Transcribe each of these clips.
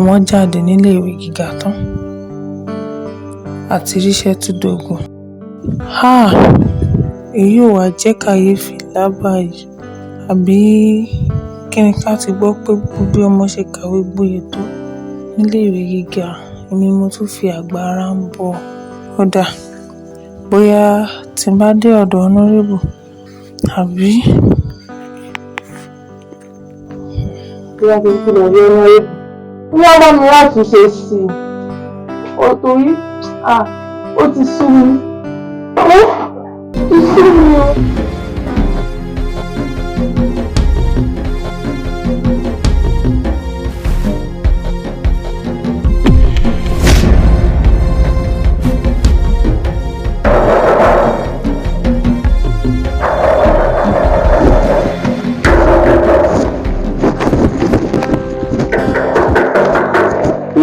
wọ́n jáde nílé ìwé gíga tán àti ríṣẹ́ tún dógùn. Èyí ò wá jẹ́ kàyéfì lábàáyé àbí kí ni ká ti gbọ́ pé bí ọmọ ṣe kàwé gboyè tó nílé ìwé gíga èmi mo tún fi àgbà ara ń bọ̀. Ó dáa bóyá tí n bá dé ọ̀dọ̀ honorable àbí. Bóyá kí n kí lọ rí honorable wọ́n bá mi láti ṣe sí i ó torí ó ti sú mi ó ti sú mi o.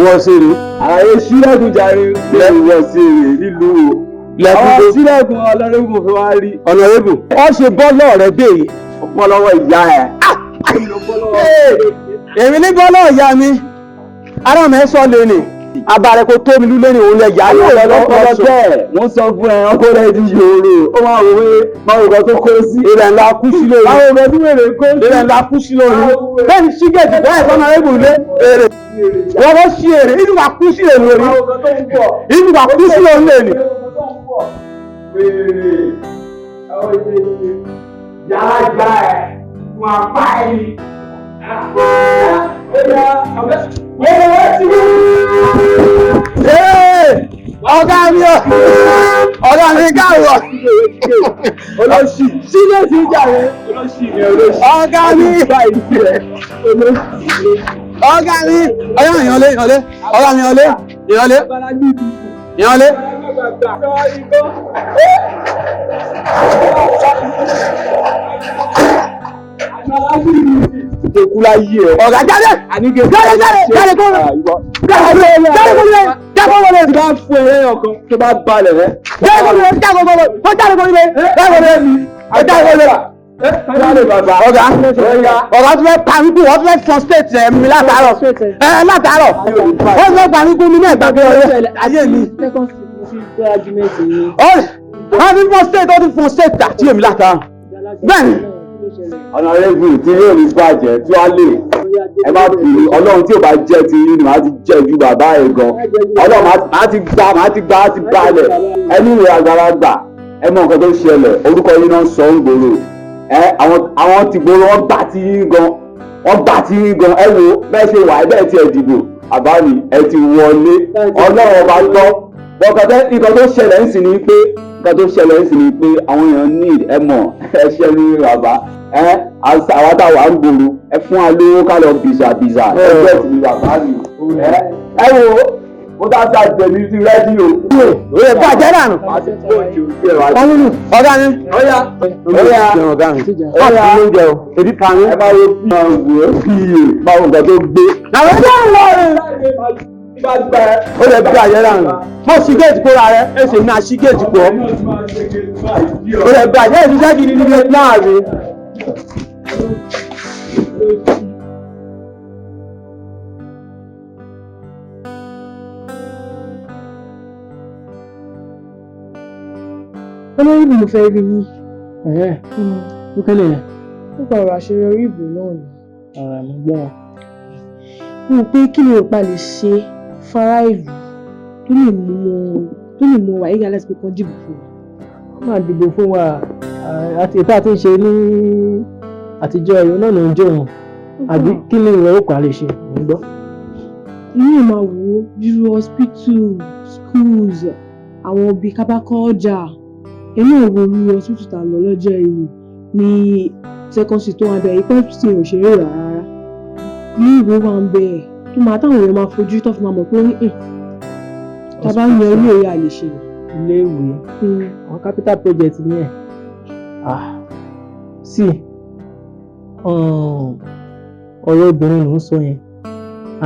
wọ́n ṣeré. ààrẹ sílẹ̀kùn jàre lẹ́yìn wọ́n ṣeré nílùú o. àwọn sílẹ̀kùn ọlọ́rẹ́bù fún wa rí. ọ̀nàrẹ́bù wọ́n ṣe bọ́ọ̀lù rẹ̀ dé yìí. ọ̀pọ̀ lọ́wọ́ ìyá ẹ̀. èmi ní bọ́ọ̀lù ìyá mi ará mi sọ lé ní abarẹ kò tó mi lulẹ̀ ní òun lẹ̀ yá ló lọ́pọ̀lọ́ bẹ́ẹ̀. wọ́n sọ fún ẹ ọkọ rẹ̀ di yòòrò ó máa wò wé máa wò kàn tó kó sí. èrè ńlá kú sí lórí. àwọn ọmọ ẹbí wèrè kó sí. èrè ńlá kú sí lórí. bẹ́ẹ̀ ni ṣígẹ̀tì bẹ́ẹ̀ sọ́nà ẹ̀bù lé èrè. wọ́n lọ sí èrè inú wa kú sí lórí lórí. inú wa kú sí lórí lórí. yàrá ìgbà ẹ̀ wọ́n apá ẹ̀ ọ̀gá mi ọ̀ ọ̀gá mi káwọ̀ olóṣì sílẹ̀ sí ìjà rẹ̀ ọ̀gá mi ọ̀gá mi ìyànlé ọ̀gá mi ìyànlé. Ìdèkú láyé ẹ̀. Ọ̀gá jáde! Jáde kó lọ! Jáde kó lọ! Tí bá fún ẹ̀rẹ́ ọkàn tó bá balẹ̀ rẹ̀. Jáde kó lọ! Jáde kó lọ! Jáde kó lọ! Ọ̀gá tó fẹ́ pàmíkù wọ́n tó fẹ́ frustrate mi látàárọ̀. Látàárọ̀ wọ́n tó fẹ́ pàmíkù mi náà gbàgbé ọ̀rẹ́ ayé mi. Wọ́n ti frustrate àti èmi látàárọ̀. Bẹ́ẹ̀ni. Honorable tí yóò ní bàjẹ́ tí wàá lè ẹ má fi ọlọ́run tí ò bá jẹ́ ti yín ni màá ti jẹ́ ju bàbá ẹ̀ gan ọlọ́run màá ti balẹ̀ ẹni ìwé àgbàlagbà ẹ mọ nǹkan tó ṣẹlẹ̀ orúkọ yín náà sọ ń gbòòrò àwọn ti gbòòrò wọ́n gbà tí yín gan ẹ wo bẹ́ẹ̀ ṣe wà bẹ́ẹ̀ tí ẹ dìbò àbá mi ẹ ti wọlé ọlọ́run ọba gbọ́ nǹkan tó ṣẹlẹ̀ ń sìn ní pé àwọn èèyàn need ẹ mọ̀ ẹ ṣẹ́ ní bàbá àwa táwa ń gbòòrò ẹ fún wa lówó ká lọ bìzàbìzà ẹ bẹ́ẹ̀ sì ni bàbá mi ẹ wo mo dá sí àjẹmí sí rẹ́díò. òye bàjẹ́ dànù. ọ̀gá mi. ọ̀yà ọ̀gá mi. ọ̀yà oúnjẹ o ebi pa mi. ẹ máa wo bí máa wò ó bí iye máa wo nǹkan tó gbé. àwọn ẹgbẹ́ ń lọ rẹ̀. ó lè bí àjẹ́ dànù. mo ṣí géètì kó ra rẹ ẹ ṣe ní aṣí géètì kó. ó lè bí àjẹ́ ìṣiṣẹ́ gidi níbi náà rí. olórí mi mo fẹ́ rí yín. ó kẹ́lẹ̀ yẹn. nípa ọ̀rọ̀ àṣeyọrí ìbò náà ni. ọ̀rọ̀ mi gbọ́. mo rò pé kí ni òpá lè ṣe fara ìlú tó lè mú wa yíga láti pé kán dìbò fún wa. wọ́n máa dìbò fún wa àti ìta àti ìṣe ní àtijọ́ ẹ̀rọ náà ló ń jẹ́ òun àbí kí ni ìwé òkú lè ṣe ń gbọ́. inú ìmọ̀ wo bírú hospital schools àwọn òbí kábàkọ́ ọjà èmi ò wo orí hospital tà lọ lọ́jọ́ yìí ní secondary tó wà bẹ́ẹ̀ ipẹ́ tí òṣèré rà rárá ní ìwé wa ń bẹ̀ tó máa táwọn èèyàn máa fojú tó fi máa mọ̀ pé tá a bá ń yan ilé ìwé àlè ṣe. ilé ìwé àwọn capital project ni ẹ̀ sí ọ̀rọ̀ obìnrin ló ń sọ yẹn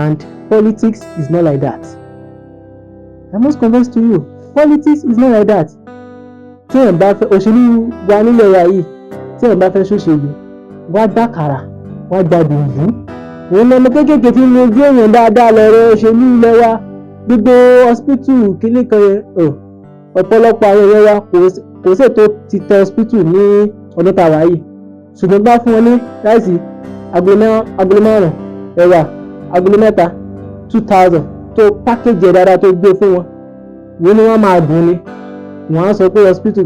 and politics is not like that. I must confess to you politics is not like that. tí ẹ̀ ń bá fẹ́ òṣèlú wa nílẹ̀ wa yìí tí ẹ̀ ń bá fẹ́ ṣòṣèlú wá dákàrà wá gba dùndún òun ni ọmọ kéékèèké tí mo gbé èèyàn dáadáa lọ́rọ̀ òṣèlú ilẹ̀ wa gbogbo hospital kíní kan yẹn ọ̀pọ̀lọpọ̀ àwọn èèyàn wa kò sí ètò ti tẹ hospital ní ọdún tàwa yìí ṣùgbọ́n bá fún wọn ní ráìsì agolo 5 ẹ̀wà agolo 3 2,000 tó pákéjì ẹ̀ dáadáa tó gbé fún wọn wọ́n ní wọ́n máa dùn ni wọ́n á sọ pé hospital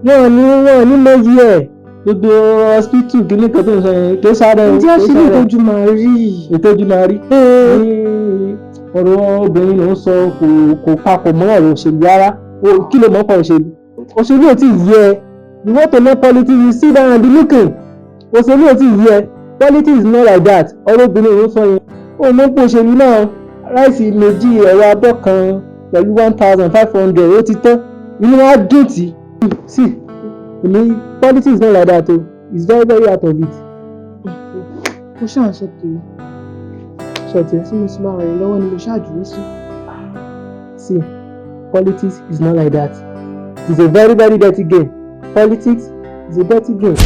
kan wọ́n ní méjì ẹ̀ gbogbo hospital kíní kan tó ń sọ yẹn tó sáré ǹjẹ́ ó sì ní ìtọ́jú máa rí ọ̀rọ̀ obìnrin ló ń sọ kò papọ̀ mọ́ ọ̀rọ̀ òṣèlú rárá kí ló mọ̀ ọ́ òṣèlú ò tí ì yẹ you want to know politics you sit down and be looking òṣèlú ò tí ì yẹ politics is not like that ọ̀rọ̀ obìnrin ló ń sọ yẹn ó mọ̀ pé òṣèlú náà ráìsì méjì ẹ̀rọ abọ́ kan pẹ̀lú 1,500 ó ti tán inú wa dùn tí sí èmi politics is not like that o it's very very out of it. mo ṣáà sọ tèmi ṣọtẹ tí mo sì máa rìn lọ́wọ́ ni mo ṣáà dúró sí. see politics is not like that it's a very very dirty game politics is a dirty game.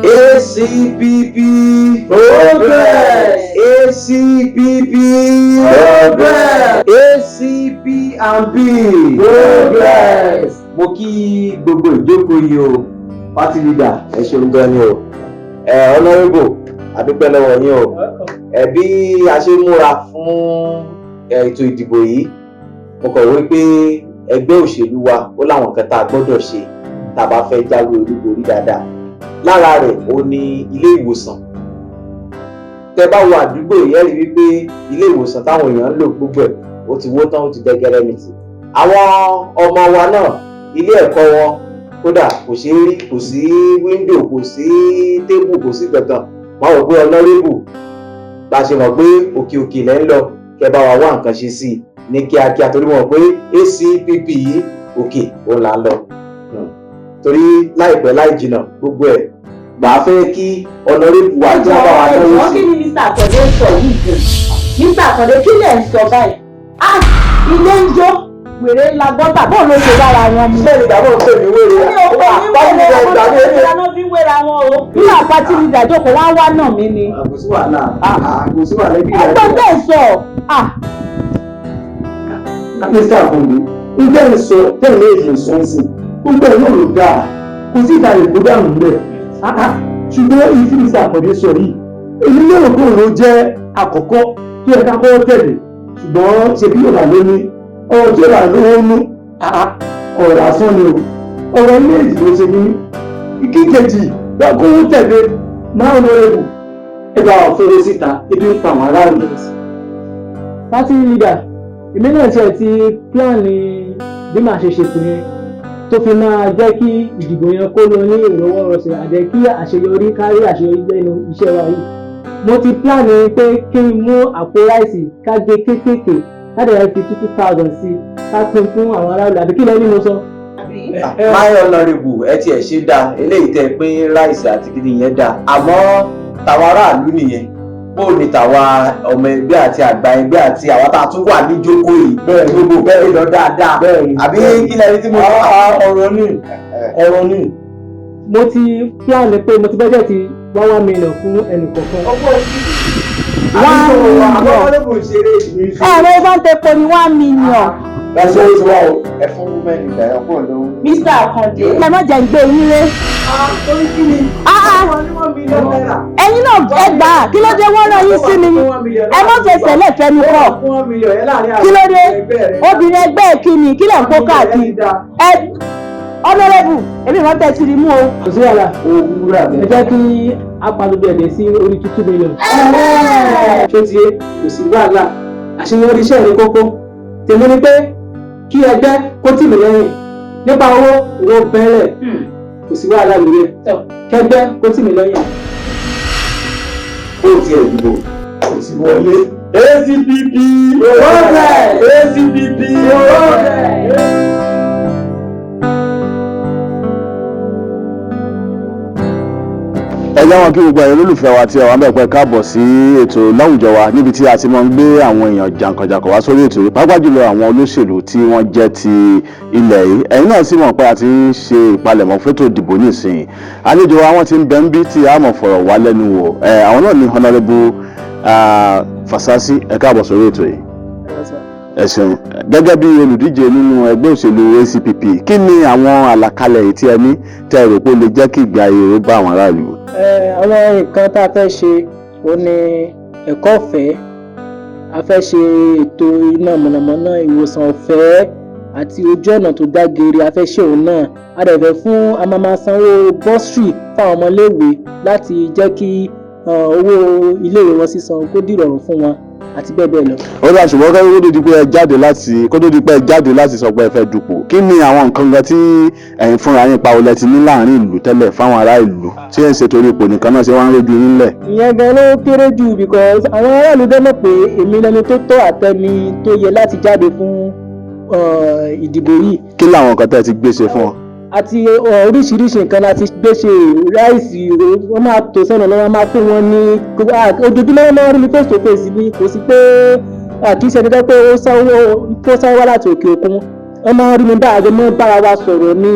ACPP progress. ACPP progress. ACP&P progress. Mo kí gbogbo ìjókòó yìí o party leader ẹ ṣeun gan ni o honourable adúpẹ́ lọ́wọ́ yín o bí a ṣe múra fún ètò ìdìbò yìí mo kọ̀ wí pé ẹgbẹ́ òṣèlú wa ó láwọn kan tá a gbọ́dọ̀ ṣe tá a bá fẹ́ jáwé olúborí dáadáa lára rẹ̀ ó ní ilé ìwòsàn tẹ́ bá wo àdúgbò yìí ẹ rí wípé ilé ìwòsàn táwọn èèyàn ń lò gbogbo ẹ̀ ó ti wó tán ó ti dẹ́gẹ́rẹ́ mìtì àwọn ọmọ wa náà ilé ẹ̀kọ́ wọn kódà kò ṣeé rí kò sí wíńdò kò sí tébù kò sí kankan wọn rò pé ọlọ́rẹ́bù bá ṣe mọ̀ pé òkè òkè lẹ́ ń lọ kẹ́ bá wa wá nǹkan ṣe sí i ní kíákíá torí mọ̀ pé ACPP yìí òkè òun là ń lọ torí láìpẹ́ láì jìnnà gbogbo ẹ̀ màá fẹ́ kí ọlọ́rẹ́bù wa jẹ́ bá wa náwó sí. kí ni Mr. Akande sọ yìí gan Mr. Akande kí lẹ̀ ń sọ báyìí ilé ń jó wèrè ńlá gọ́tà bọ́ọ̀ ló ṣe lára wọn mu. bẹ́ẹ̀ni ìgbà náà ń pè ní wèrè ló fi wéra wọn o. bí àpáti ní ìdájọ́ kò wá wá náà mí ni. àgùsí wàhálà àgùsí wàhálà ẹbí rẹ. ẹgbẹ́ bẹ́ẹ̀ sọ. Mr. Akande ilé ìsọ tẹ̀lé ìsọ̀nsì gbogbo ẹ̀ náà ló dáa kò sí ìta ìkó dànù rẹ̀ ṣùgbọ́n èyí tí Mr. Akande sọ yìí èyí lérò pé òun ló jẹ́ àkọ́kọ́ tó yẹ ká kọ́ tẹ̀lé ṣùgbọ́n ṣe bí Yorùbá ló ní ọ̀rọ̀ tí Yorùbá ló ń mú ọ̀rọ̀ lásán ni o ọ̀rọ̀ ilé èdè ló ṣe ní ìkíkejì lọ́kùnrin tẹ̀lé máa ń rẹ̀bù ẹgbẹ́ àwọn fẹ́rẹ́ síta ebi ń pa àwọn aráàlú. party leader èmi náà tiẹ̀ ti pílánì bí màá ṣe ṣètò yẹn tó fi máa jẹ́ kí ìdìbò yẹn kó lọ ní ìrọwọ́rọsẹ̀ àjẹ́ kí àṣeyọrí kárí àṣeyọrí lẹ́nu iṣẹ́ wa yìí mo ti pílánì pé kí n mú àpò ráìsì ká gé kéékèèké láti rẹ̀ fi 2,000 sí ká pín fún àwọn aráàlú àbí kí lẹ́ni mo sọ. My honourable ẹ tiẹ̀ ṣe dáa eléyìí tẹ́ pín ráìsì àti kíni yẹn dáa àmọ́ tàwa aráàlú nìyẹn bó ni tàwa ọmọ ẹgbẹ́ àti àgbà ẹgbẹ́ àti àwa tá a tún wà ní jókòó yìí gbogbo bẹ́ẹ̀ lọ dáadáa àbí kí lẹ́ni tí mo sọ. ọ̀rọ̀ ni mo ti plan pé mo ti bẹ́jẹ̀tì 1 million fún ẹnì kọ̀ọ̀kan. ẹ̀rọ bá ń tepo ní 1 million. lásìkò tí wà ó ẹ fún mẹ́rin ìdáyà pọ̀ lọ́wọ́. Mr. Akande ẹ má jẹ́ ìgbé yín ré. torí kí ni ẹ̀yin náà ẹ gbà á kí ló dé wọ́n rán yín sí mi ẹ má fẹsẹ̀ lẹ́fẹ̀ẹ́ mi pọ̀ kí ló dé obìnrin ẹgbẹ́ kí ni kí lẹ̀ ń kó káàkiri ẹ honourable èmi máa tẹ̀ sí ni mú o. kò sí wàhálà ẹ jẹ́ kí a pa gbogbo ẹ̀dẹ̀ sí orí 2 million. ṣé ti yé kò sí wàhálà àṣeyọrí iṣẹ́ ní kókó tèmi ni pé kí ẹgbẹ́ kó tì mí lẹ́yìn nípa owó bẹ́ẹ̀rẹ̀ kò sí wàhálà lórí ẹ̀ kẹgbẹ́ kó tì mí lẹ́yìn. ó ti ẹ̀ dìbò kò sí wọlé. ACPP ACPP jẹ́ wọn kí gbogbo ẹ̀yin olólùfẹ́ wa tí àwọn abẹ́pẹ́ káàbọ̀ sí ètò láwùjọ wa níbi tí a ti máa ń gbé àwọn èèyàn jàǹkànjàǹkàn wá sórí ètò yìí pàápàá jùlọ àwọn olóṣèlú tí wọ́n jẹ́ ti ilẹ̀ yìí ẹ̀yin náà sì mọ̀ pé a ti ń ṣe ìpalẹ̀mọ́ fétò ìdìbò nísìnyí àlejò wa wọ́n ti ń bẹ ń bí tí a mọ̀ fọ̀rọ̀ wá lẹ́nu wò àwọn náà ní Honorable Fasasi ẹ káàbọ̀ sórí ètò yìí. Ẹ ṣeun gẹ́gẹ́ bí olùdíje nínú ẹgbẹ́ òṣèlú ACPP kí ni àwọn àlàkalẹ̀ èyí tí ẹ ní tẹ́ ẹ rò pé ó lè jẹ́ kí ìgbé ayé ró bá àwọn aráàlú? Àwọn nǹkan tá a fẹ́ ṣe ó ní ẹ̀kọ́ ọ̀fẹ́, a fẹ́ ṣe ètò iná mọ̀nàmọ́ná, ìwòsàn ọ̀fẹ́ àti ojú ọ̀nà tó dágere, a fẹ́ ṣe òun náà. A dẹ̀ fẹ́ fún amámasanwó bọ́sìrì fáwọn ọmọléèwé láti jẹ́ kí owó iléèwé wọn sísan kó dìrọ̀rùn fún wọn àti bẹ́ẹ̀ bẹ́ẹ̀ lọ. Ó dà ṣùgbọ́n kó tó di pé ẹ jáde láti sọ pé ẹ fẹ́ dupò kí ni àwọn nǹkan kan tí ẹ̀yin fúnra yín pa olè ti ní láàrin ìlú tẹ́lẹ̀ fáwọn ará ìlú tí ẹ̀ ń ṣe torí ipò nìkan náà ṣe wá ń rójú yín lẹ̀? Ìyẹn gan ló kéré jù because àwọn aráàlú dẹ́ mọ̀ pé èmi lẹni tó tọ́ àtẹni tó yẹ láti jáde fún ìdìbò yìí. Kí làwọn nǹkan tẹ́ ẹ ti gbé ṣe fún wọn? Àti oríṣiríṣi nǹkan láti gbé ṣe ráìsì wọ́n máa tò sọ́nà lọ́wọ́ máa fún wọn ní ojoojúmọ́ máa rí mi face to face ní kò sí pé kì í ṣe dandan pé ó sáwọ́ wá láti òkè òkun wọ́n máa rí mi bá àjọ mọ́ bára wa sọ̀rọ̀ ní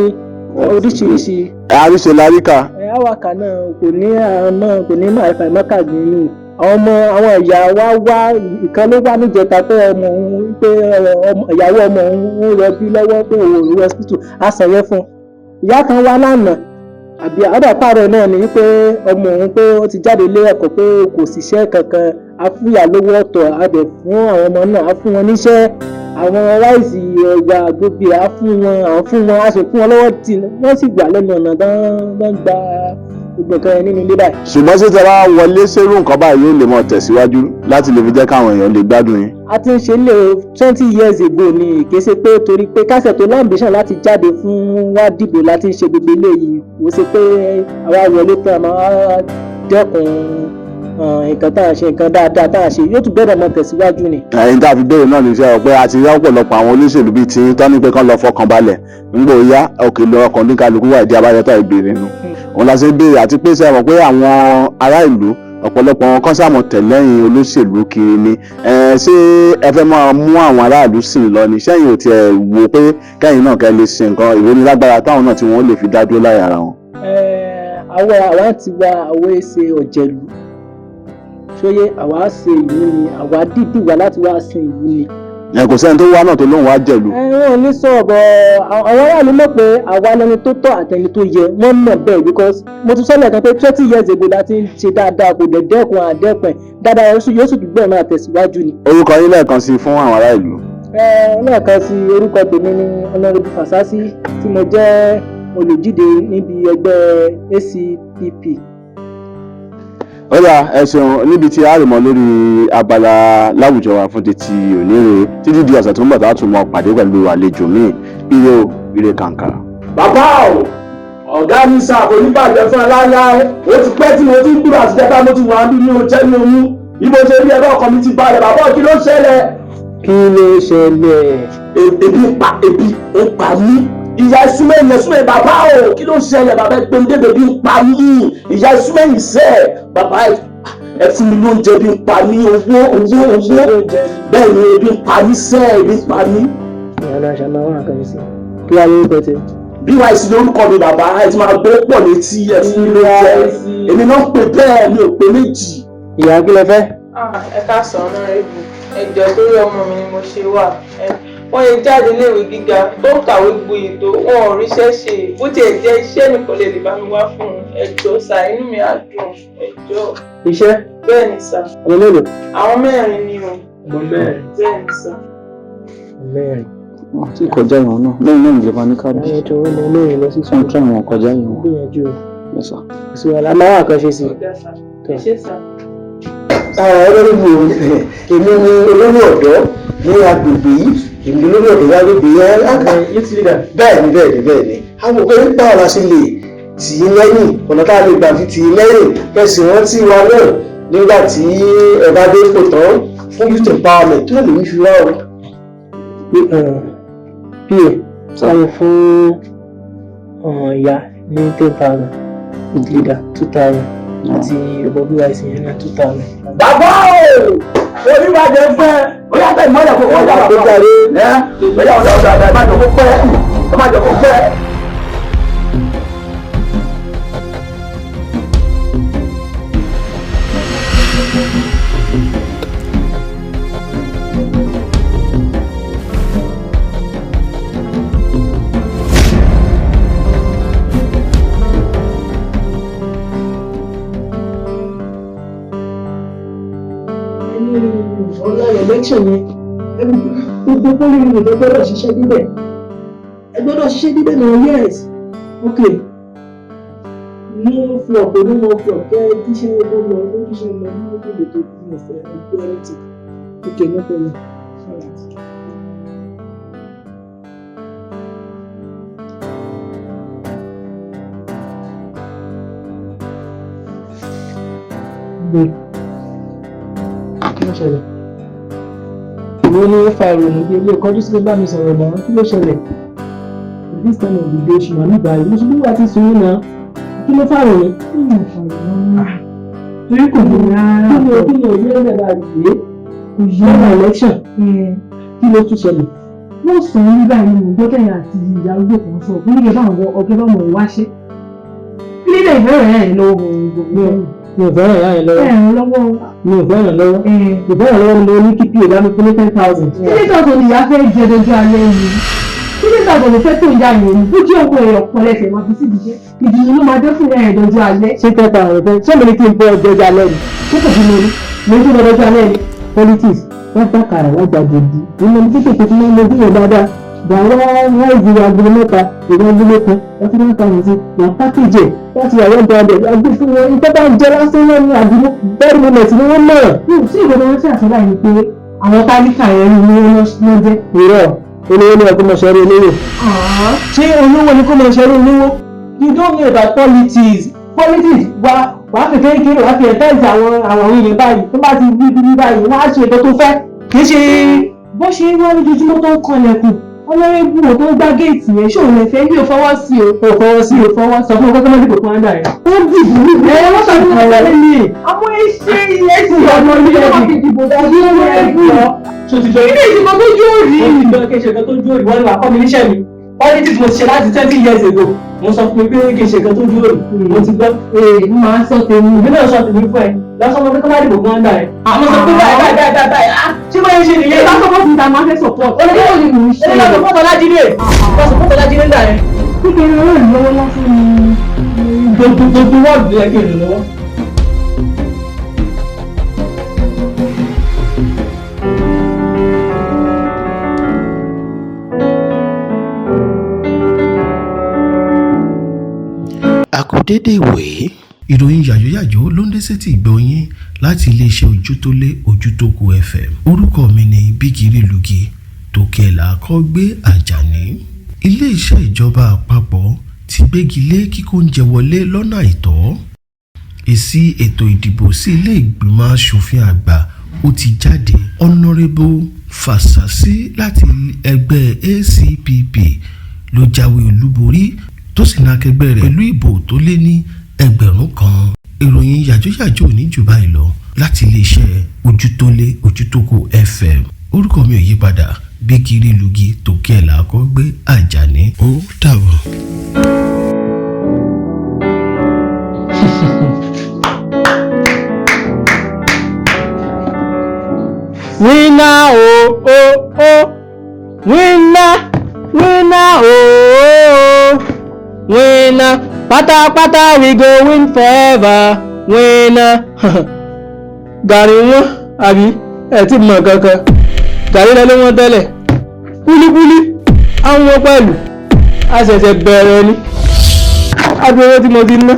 oríṣiríṣi. àríṣe láríkà. Àwàkà náà kò ní máa fà mọ́kà nínú àwọn ìyá wa wá ìkan ló wá níjẹta pé ìyàwó ọmọ òun ń rọbí lọ́wọ́ pé òun ò rí hospital á sànyẹ́ fún un. Ìyá kan wá lánàá àbí àdàpàrọ̀ náà ni pé ọmọ òun pé ó ti jáde ilé ẹ̀kọ́ pé kò síṣẹ́ kankan, á fún ìyá lówó ọ̀tọ̀, á dẹ̀ fún àwọn ọmọ náà, á fún wọn níṣẹ́, àwọn ráìsì ẹ̀wà gbogbo á fún wọn, á sì fún wọn lọ́wọ́ tí wọ́n sì gbà lẹ́nu ọ̀nà dán gba gbogbo nǹkan nínú ilé báyìí. Ṣùgbọ́n ṣé tẹ bá wọlé sẹ́rù nǹkan báyìí yóò lè mọ tẹ̀síwájú láti lè fi jẹ́ káwọn èèyàn lè gbádùn yín? A ti ń ṣe lé 20 years ago ni kì í ṣe pé torí pé kásẹ̀ tó láǹbíṣàn láti jáde fún wá dìbò láti ń ṣe gbogbo eléyìí kò ṣe pé àwa wọlé tán a máa dẹ́kun nǹkan tá à ń ṣe nǹkan dáadáa tá à ń ṣe yóò tún gbọ́dọ̀ mọ tẹ̀síwájú ni. ẹ̀yin tá a fi béèrè náà ní iṣẹ́ pé a ti rí ọ̀pọ̀lọpọ̀ àwọn olóṣèlú bíi tí tọ́ ní pé kán lọ fọkàn balẹ̀ nígbà ó yá òkè lọ ọkàn ní kálukú wà ìdí abájọta ìbéèrè nù. òun la ṣe ń béèrè àti pé sẹ́wọ̀n pé àwọn ará ìlú ọ̀pọ̀lọpọ̀ wọn kán sàmọ̀ tẹ̀lẹ́yìn olóṣèlú kiri ni ṣé ẹ fẹ́ máa mú àwọn aráàlú sìn lọ ni sẹ́yìn ò tiẹ̀ wò pé kẹ́yìn náà kẹ́ lè ṣe nǹkan ìrónilágbára táwọn náà tí wọ́n lè fi dá dúró láyé ara wọn. àwa ti wá àwọn èsè ọ̀jẹ̀lú ṣóyé àwa ṣe ìlú ni àwa dídì wá láti wá ṣe ìlú ni. kò sẹ́ni tó wá náà tó lóun wá jẹ̀lú. wọn ò ní sọ ọ̀bọ̀ àwọn aráàlú mọ̀ pé àwa lẹni tó tọ́ àtẹni tó yẹ wọ́n mọ̀ bẹ́ẹ̀ because mo tún sọ́lẹ̀ kan pé 20 years ago la ti ń ṣe dáadáa kò dẹ̀ dẹ́kun àdẹ́pẹ̀ dáadáa yóò sì dùgbẹ́ máa tẹ̀síwájú ni. orúkọ yín lẹ́ẹ̀kan sí fún àwọn ará ìlú. lẹ́ẹ̀kan sí orúkọ tèmi ní Honorable Fasasi tí mo jẹ́ olùdíje níbi ẹgbẹ́ ACPP. Ó dà ẹ ṣeun níbi tí a rì mọ́ lórí abala láwùjọ wa fún ti òní rè títí di ọ̀sẹ̀ tó ń bọ̀ tá a tún mọ pàdé pẹ̀lú àlejò míì ire kàǹkà. bàbá ọ̀gá mi sáà oníbàjẹ́ fún aláya ó ti pẹ́ tí mo ti ń gbúdọ̀ àti jẹ́ká mo ti wà bí mi ò jẹ́ ní oyún bí mo ṣe rí ẹ̀rọ ọkàn mi ti balẹ̀ bàbá kí ló ṣẹlẹ̀. kí ló ṣẹlẹ̀. ebi ó pa mí ìyá ìsúmẹ̀yìn bàbá o kí ló ṣẹlẹ̀ bàbá ẹgbẹ́ mi débi ebi ń pa mí ìyá ìsúmẹ̀yìn sẹ́ bàbá ẹ fún mi lóúnjẹ bí ń pa mí owó bẹ́ẹ̀ ni ebi ń pa mí sẹ́ ebi ń pa mí. ìyá náà ṣe máa wà kàn sí kí wàá lórí pẹ̀tẹ́. bí wàá sí lórúkọ mi bàbá ẹ ti máa gbé pọ̀ létí ẹ fún mi lóúnjẹ èmi náà pè bẹ́ẹ̀ mi ò pè méjì. ìyá kí lẹ fẹ́. ẹ káàsán náà rẹ́bù ẹjọ́ lórí ọmọ mi ni mo ṣe wà wọ́n yẹ jáde léèwé gíga tó ń kàwé gboyè tó wọn ò ríṣẹ́ ṣe bó tiẹ̀ jẹ́ iṣẹ́ nìkan lè bá mi wá fún un ẹjọ́ sà inú mi á dùn ẹjọ́. iṣẹ́. bẹ́ẹ̀ ni sà. ọmọ mélòó. àwọn mẹ́rin ni o. ọmọ mẹ́rin. bẹ́ẹ̀ ni sà. mẹ́rin. wọ́n ti kọjá ìwọ̀n náà lẹ́yìn náà ìjọba ní káàdì. ẹ̀ tó ọmọ mẹ́rin lọ sí sọ́n tún àwọn kọjá ìwọ̀n. gbìyànjú o. Yes sir. ìṣòro aláwọ̀ àkànṣe sí. ẹ ṣé sà. olórí èmi ni olórí ọ̀dọ́ ní agbègbè yìí èmi olórí ọ̀dọ́ ní agbègbè yìí bẹ́ẹ̀ ni àwọn òpin nípa ọ̀la ṣe lè tì í lẹ́yìn ọ̀nà tá a lè gbà fi tì í lẹ́yìn kẹsì rántí wa náà nígbà tí ẹ bá dé kò tán fún youth empowerment tó lè ní fi wá o. pa sáyé fún ìyá ní 10,000 leader 2,000 àti ọ̀bọ̀ bí wàá ìsìn ní 2000. bàbá o oníbàjẹ́ fẹ́ bóyá tẹ̀ mọ́lẹ̀ kó kọjá bàbá o bóyá ọ̀dọ̀ ẹ̀ má jọ kó pẹ́ ẹ má jọ kó pẹ́. ọ̀la election yẹn gbogbo pọ́lì mi ló gbọ́dọ̀ ṣiṣẹ́ níbẹ̀ ẹ gbọ́dọ̀ ṣiṣẹ́ níbẹ̀ náà yes ok no flop no flop kẹ́ tíṣẹ́ ló lọ ló tíṣẹ́ lọ ní mọ́tò lè tó bí ọ̀fẹ́ ẹgbẹ́ anything ok no problem. Kí ló ṣẹlẹ̀? Ìwé ni ó fa ìròyìn bí ilé ìkọ́jú sílé bá mi sọ̀rọ̀ náà kí ló ṣẹlẹ̀? This time of the day ṣùgbọ́n nígbà yìí lóṣù bí wàá ti sùn yín náà kí ló fà ròyìn? Torí kò dùn rárá. Kí ni òye ẹ̀rọ àgbè? Kò yí ọ̀nà election. Kí ló tún ṣẹlẹ̀? Wọ́n sọ nígbà yìí mo gbọ́dọ̀ yà àti ìyá arúgbó kan sọ fún nígbà báwọn ọ̀gá bá mọ̀ wáṣẹ́. Kí nílẹ̀ ìfẹ́ràn yà yẹn lọ́wọ́ gbogbo. Mi ò fẹ́ràn ìyá yẹn lọ́wọ́. Mi ò fẹ́ràn lọ́wọ́. Mi ò fẹ́ràn lọ́wọ́ ni mo ní kí pa bá mi fún ní 10,000. Kí ní tọ́tọ̀ ni ìyá fẹ́ jẹ dojú alẹ́ yìí? Kí ní tọ́tọ̀ ló fẹ́ tó ìyá yẹn ni? Bó jẹ́ ọmọ ẹ̀yọ̀ kan lẹ́sẹ̀ máa fi síbi iṣẹ́. Ìdùnnú ló máa dé fún ìyá yẹn dojú alẹ́. Ṣé 10,000 fẹ́? Ṣé mi ní kí n bọ́ ọjọ́ alẹ́ ni? Ṣé kò bí mo ní? Mo ń tún ọjọ́ alẹ́ ni. Politics wọ́n bá kàrà wọ́n gba gbòdì. Nínú ní kékeré tí wọ́n ń lójú yẹn dáadáa. Gbàrà ráìsì agolo mẹ́ta, ìwé agolo kan, wọ́n ti máa ń ta àwọn sí. Wọ́n pákéjì láti àwọn ọ̀dọ́ ọ̀dẹ̀ agbé fún wọn. Ìtọ́ bá ń jẹ lásán náà ní àdúgbò. Bẹ́ẹ̀ni mo mẹ̀sí ni wọ́n mọ̀. Sí ìgbọ́dọ̀ wọn ṣe àṣọlá yìí pé àwọn tálíkà yẹn ni wọ́n lọ jẹ́. Irọ́ olówó ni ọkọ mọ̀ ṣẹ́rí olówó. Ṣé olówó ni kò mọ̀ ṣẹ́rí olówó? You don't know about politics. Politics wàá fi kékeré wàá fi ẹ̀fẹ́ǹsì àwọn èèyàn báyìí tó bá ti bí báyìí wọ́n á ṣe ètò tó fẹ́. Kì í ṣe bó ṣe wá lójoojúmọ́ tó ń kanlẹ̀kùn ọlọ́rẹ́bù tó ń gbá géètì yẹn ṣòro lè fẹ́ bí o fọwọ́ sí o. o fọwọ́ sí o fọwọ́ sọ fún ọkọ̀ mọ́tò fún àndà rẹ̀. ó dìbò níbi ẹ̀ wọ́n sọ̀rọ̀ ọ̀rẹ́ mi. àwọn iṣẹ́ ilé ti ọmọ ilé wọn fi dìbò dájú ọlọ́rẹ́bù lọ. ilé ìdìbò tó jó rí. ó ti gbọ́ kí n ṣe kan tó jó rí wọ́n ní wàá kọ́ mi níṣẹ́ mi. Politics mo ti ṣe láti 20 years ago. Mo sọ fún mi pé kí n ṣe kan tó jó rí. Mo ti gbọ́. Máa sọ tèmi. Èmi náà sọ tèmi fún ẹ. Lọ́sọ̀ mo fi kọ́ bá dìbò fún àndà rẹ̀. Àmọ́ sọ pé báyìí. Ṣé báyìí ṣe nìyẹn? Lọ́sọ̀ mo fi ta máa fẹ́ support. Olùdíwọ̀ ni mò ń ṣe. Lọ́sọ̀ fọ́tọ̀ Lájídé. Lọ́sọ̀ fọ́tọ̀ Lájídé ń dà rẹ̀. Kékeré rẹ̀ lọ́wọ́ lásán ni. Gbogbo wọ́ọ̀dù yẹ kí n lò lọ́wọ́. àkùdédé ìwé ìròyìn yàjóyàjó ló ń dé sétí ìgbọ́ yín láti iléeṣẹ́ ojútólé ojútókù FM. orúkọ mi ni Bíkírí Lùgì Tòkèlà Àkọ́gbé Àjàní. iléeṣẹ́ ìjọba àpapọ̀ ti gbégi lé kíkó oúnjẹ wọlé lọ́nà àìtọ́. èsì ètò ìdìbò sí ilé ìgbìmọ̀ asòfin àgbà ó ti jáde. Honourable Fásásí láti ẹgbẹ́ ACPP ló jáwé olúborí tó sì ní akẹgbẹ́ rẹ̀ pẹ̀lú ìbò tó lé ní 1,000. ìròyìn yàjóyàjó ní jù báyìí lọ láti iléeṣẹ́ ojútólé ojútókù FM. orúkọ mi ò yí padà Bíkírí Lùgì Tòkèlà Àkọ́gbé Àjàní. ó dàbọ̀. Winner winner winner pátápátá we go win forever winner. Gàrí wọn àbí ẹ ti mọ kankan gàrí lọ ló wọn tẹ́lẹ̀ kúlíkúlí àwọn pẹ̀lú a ṣẹ̀ṣẹ̀ bẹ̀rẹ̀ ni adúlọ tí mo ti ná.